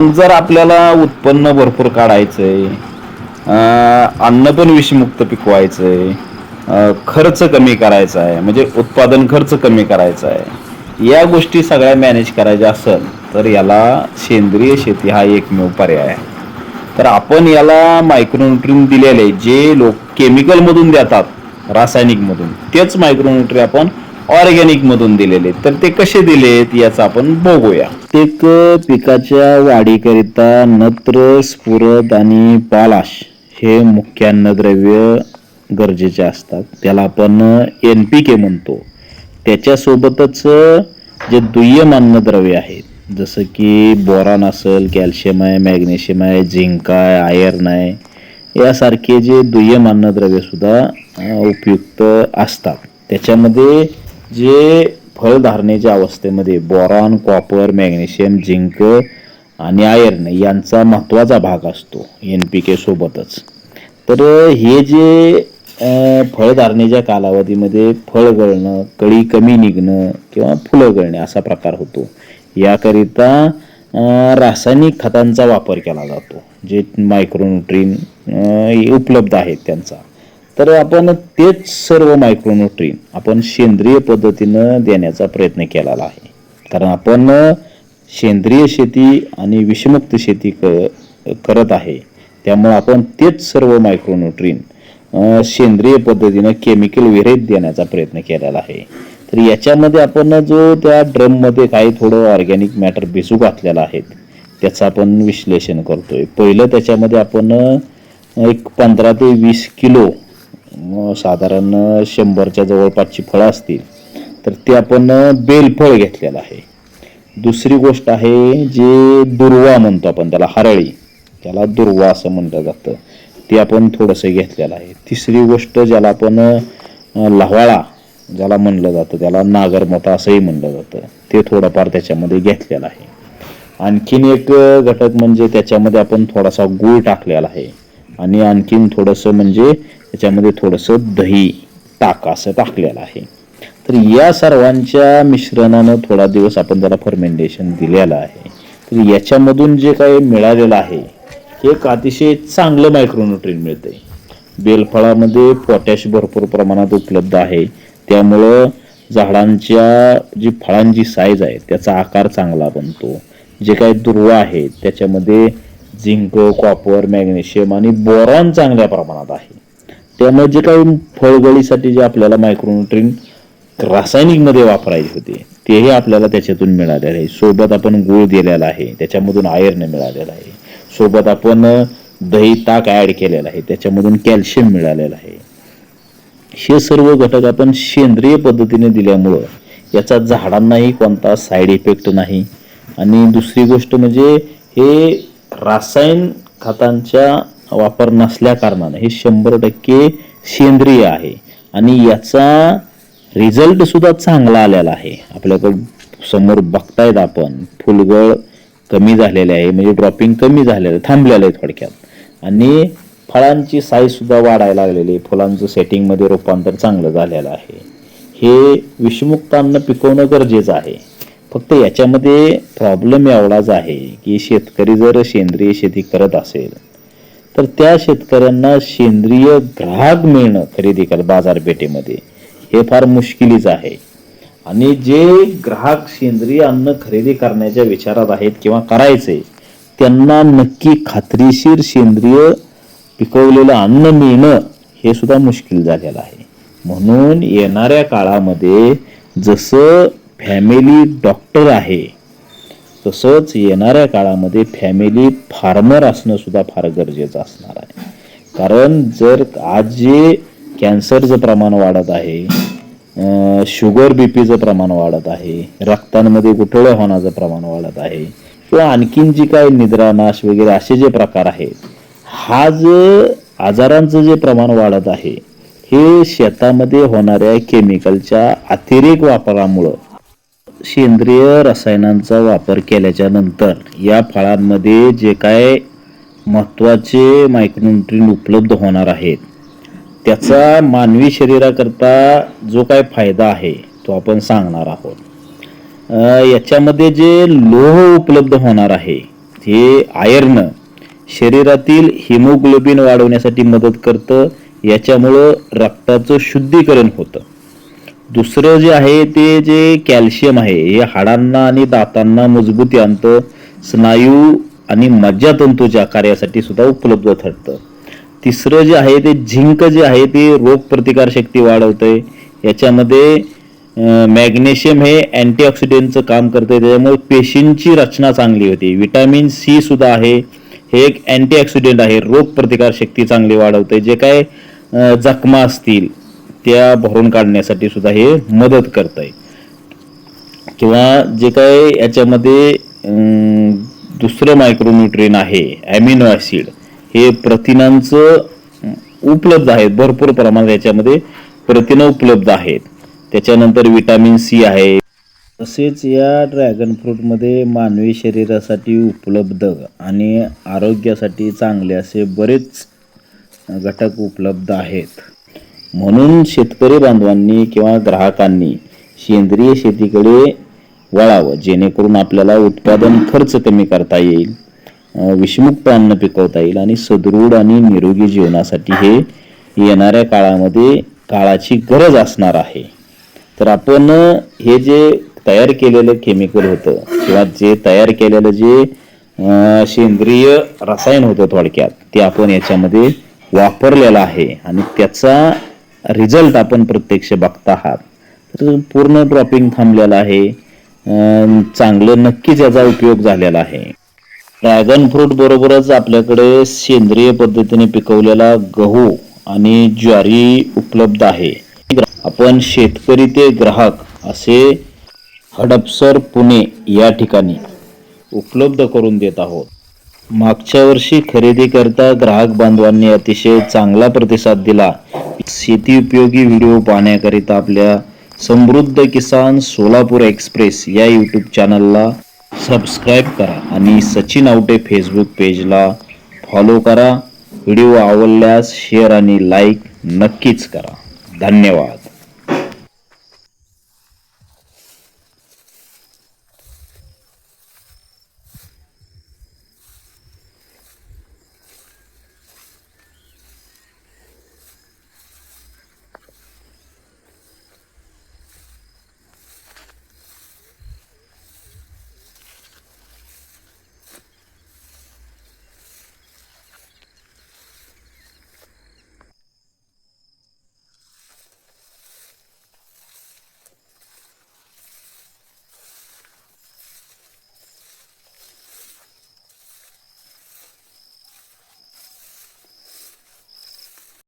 जर आपल्याला उत्पन्न भरपूर काढायचंय, अन्न पण विषमुक्त पिकवायचंय, खर्च कमी करायचा आहे, म्हणजे उत्पादन खर्च कमी करायचा आहे, या गोष्टी सगळ्या मॅनेज करायच्या असेल तर याला सेंद्रिय शेती हा एकमेव पर्याय आहे. तर आपण याला मायक्रोन्यूट्रिन दिलेले जे लोक केमिकल मधून देतात, रासायनिक मधून, तेच मायक्रोन्यूट्रिन आपण ऑर्गॅनिक मधून दिलेले. तर ते कसे दिलेत याचं आपण बघूया. प्रत्येक पिकाच्या वाढीकरिता नत्र, स्फुरद आणि पालाश हे मुख्य अन्नद्रव्य गरजेचे असतात. त्याला आपण NPK म्हणतो. त्याच्यासोबतच जे दुय्यम अन्नद्रव्य आहेत, जसं की बोरॉन असेल, कॅल्शियम आहे, मॅग्नेशियम आहे, झिंक आहे, आयर्न आहे, यासारखे जे दुय्यम अन्नद्रव्य सुद्धा उपयुक्त असतात. त्याच्यामध्ये जे फळधारणेच्या अवस्थेमध्ये बोरॉन, कॉपर, मॅग्नेशियम, झिंक आणि आयर्न यांचा महत्त्वाचा भाग असतो NPK सोबतच. तर हे जे फळधारणेच्या कालावधीमध्ये फळ गळणं, कळी कमी निघणं किंवा फुलं गळणे असा प्रकार होतो. याकरिता रासायनिक खतांचा वापर केला जातो, जे मायक्रोन्यूट्रिन उपलब्ध आहेत त्यांचा. तर आपण तेच सर्व मायक्रोन्यूट्रिन आपण सेंद्रिय पद्धतीनं देण्याचा प्रयत्न केलेला आहे. कारण आपण सेंद्रिय शेती आणि विषमुक्त शेती करत आहे, त्यामुळे आपण तेच सर्व मायक्रोन्यूट्रिन सेंद्रिय पद्धतीनं केमिकल विरहित देण्याचा प्रयत्न केलेला आहे. तर याच्यामध्ये आपण जो त्या ड्रममध्ये काही थोडं ऑर्गॅनिक मॅटर भिजू घातलेला आहे त्याचं आपण विश्लेषण करतोय. पहिलं त्याच्यामध्ये आपण एक 15 ते 20 किलो साधारण 100च्या जवळपासची फळं असतील तर ते आपण बेलफळ घेतलेलं आहे. दुसरी गोष्ट आहे जे दुर्वा म्हणतो आपण त्याला, हरळी, त्याला दुर्वा असं म्हटलं जातं, ते आपण थोडंसं घेतलेलं आहे. तिसरी गोष्ट ज्याला आपण लव्हाळा ज्याला म्हणलं जातं, त्याला नागरमोथा असंही म्हणलं जातं, ते थोडंफार त्याच्यामध्ये घेतलेलं आहे. आणखीन एक घटक म्हणजे त्याच्यामध्ये आपण थोडासा गूळ टाकलेला आहे आणि आणखीन थोडंसं म्हणजे त्याच्यामध्ये थोडंसं दही ताक असं टाकलेलं आहे. तर या सर्वांच्या मिश्रणानं थोडा दिवस आपण त्याला फर्मेंटेशन दिलेलं आहे. तर याच्यामधून जे काही मिळालेलं आहे हे एक अतिशय चांगलं मायक्रोन्यूट्रिन मिळतंय. बेलफळामध्ये पोटॅश भरपूर प्रमाणात उपलब्ध आहे, त्यामुळं झाडांच्या जी फळांची साईज आहे त्याचा आकार चांगला बनतो. जे काही दुर्वा आहे त्याच्यामध्ये झिंक, कॉपर, मॅग्नेशियम आणि बोरॉन चांगल्या प्रमाणात आहे. त्यामुळे जे काही फळगळीसाठी जे आपल्याला मायक्रोन्यूट्रिन रासायनिकमध्ये वापरायचे होते तेही आपल्याला त्याच्यातून मिळालेलं आहे. सोबत आपण गूळ दिलेला आहे, त्याच्यामधून आयर्न मिळालेलं आहे. सोबत आपण दही ताक ॲड केलेलं आहे, त्याच्यामधून कॅल्शियम मिळालेलं आहे. हे सर्व घटक आपण सेंद्रिय पद्धतीने दिल्यामुळं याचा झाडांनाही कोणता साईड इफेक्ट नाही. आणि दुसरी गोष्ट म्हणजे हे रासायन खतांचा वापर नसल्या कारणानं हे 100% सेंद्रिय आहे आणि याचा रिझल्ट सुद्धा चांगला आलेला आहे. आपल्याकडं समोर बघतायत आपण, फुलगळ कमी झालेले आहे, म्हणजे ड्रॉपिंग कमी झालेलं, थांबलेलं आहे थोडक्यात, आणि फळांची साईज सुद्धा वाढायला लागलेली आहे. फुलांचं सेटिंगमध्ये रूपांतर चांगलं झालेलं आहे. हे विषमुक्त अन्न पिकवणं गरजेचं आहे. फक्त याच्यामध्ये प्रॉब्लेम एवढाच आहे की शेतकरी जर सेंद्रिय शेती करत असेल तर त्या शेतकऱ्यांना सेंद्रिय ग्राहक मिळणं खरेदी कर बाजारपेठेमध्ये हे फार मुश्किलीच आहे. आणि जे ग्राहक सेंद्रिय अन्न खरेदी करण्याच्या विचारात आहेत किंवा करायचे, त्यांना नक्की खात्रीशीर सेंद्रिय पिकवलेलं अन्न मिळणं हे सुद्धा मुश्किल झालेलं आहे. म्हणून येणाऱ्या काळामध्ये जसं फॅमिली डॉक्टर आहे तसंच येणाऱ्या काळामध्ये फॅमिली फार्मर असणं सुद्धा फार गरजेचं असणार आहे. कारण जर आज जे कॅन्सरचं प्रमाण वाढत आहे, शुगर बीपीचं प्रमाण वाढत आहे, रक्तांमध्ये गुठळ्या होण्याचं प्रमाण वाढत आहे, किंवा आणखीन जी काही निद्रानाश वगैरे असे जे प्रकार आहेत, हा जे आजारांचं जे प्रमाण वाढत आहे हे शेतामध्ये होणाऱ्या केमिकलच्या अतिरेक वापरामुळं, सेंद्रिय रसायनांचा वापर केल्याच्या नंतर या फळांमध्ये जे काय महत्त्वाचे मायक्रोन्यूट्रिन उपलब्ध होणार आहेत त्याचा मानवी शरीराकरता जो काय फायदा आहे तो आपण सांगणार आहोत. याच्यामध्ये जे लोह उपलब्ध होणार आहे हे आयर्न शरीरातील हिमोग्लोबिन वाढवण्यासाठी मदत करतं. याच्यामुळं रक्ताचं शुद्धीकरण होतं. दुसरं जे आहे ते जे कॅल्शियम आहे हे हाडांना आणि दातांना मजबूती आणतं. स्नायू आणि मज्जातंतूच्या कार्यासाठी सुद्धा उपलब्ध ठरतं. तिसरं जे आहे ते झिंक जे आहे ते रोगप्रतिकारशक्ती वाढवतंय. याच्यामध्ये मॅग्नेशियम हे अँटीऑक्सिडंटचं काम करते, त्याच्यामुळे पेशींची रचना चांगली होते. विटॅमिन सी सुद्धा आहे, हे एक अँटीऑक्सिडंट आहे, रोगप्रतिकारशक्ती चांगली वाढवते. जे काय जखमा असतील त्या भरून काढण्यासाठी सुद्धा हे मदत करत आहे. किंवा जे काय याच्यामध्ये दुसरं मायक्रोन्यूट्रियन आहे ॲमिनो ॲसिड, हे प्रथिनांचं उपलब्ध आहेत, भरपूर प्रमाणात याच्यामध्ये प्रथिनं उपलब्ध आहेत. त्याच्यानंतर विटॅमिन सी आहे. तसेच या ड्रॅगन फ्रूटमध्ये मानवी शरीरासाठी उपलब्ध आणि आरोग्यासाठी चांगले असे बरेच घटक उपलब्ध आहेत. म्हणून शेतकरी बांधवांनी किंवा ग्राहकांनी सेंद्रिय शेतीकडे वळावं, जेणेकरून आपल्याला उत्पादन खर्च कमी करता येईल, विषमुक्त अन्न पिकवता येईल आणि सदृढ आणि निरोगी जीवनासाठी हे येणाऱ्या काळामध्ये काळाची गरज असणार आहे. तर आपण हे जे तयार केलेलं केमिकल होतं किंवा जे तयार केलेलं जे सेंद्रिय रसायन होतं थोडक्यात, ते आपण याच्यामध्ये वापरलेलं आहे आणि त्याचा रिझल्ट आपण प्रत्यक्ष बघता आहात. तर पूर्ण ड्रॉपिंग थांबलेलं आहे. चांगलं नक्कीच याचा उपयोग झालेला आहे. ड्रॅगन फ्रूट बरोबरच आपल्याकडे सेंद्रिय पद्धतीने पिकवलेला गहू आणि ज्वारी उपलब्ध आहे. आपण शेतकरी ते ग्राहक असे हडपसर पुणे या ठिकाणी उपलब्ध करून देत आहोत. मागच्या वर्षी खरेदी करता ग्राहक बांधवांनी अतिशय चांगला प्रतिसाद दिला. शेती उपयोगी व्हिडिओ पाहण्याकरिता आपल्या समृद्ध किसान सोलापूर एक्सप्रेस या यूट्यूब चॅनलला सबस्क्राईब करा आणि सचिन आवटे फेसबुक पेजला फॉलो करा. व्हिडिओ आवडल्यास शेअर आणि लाईक नक्कीच करा. धन्यवाद.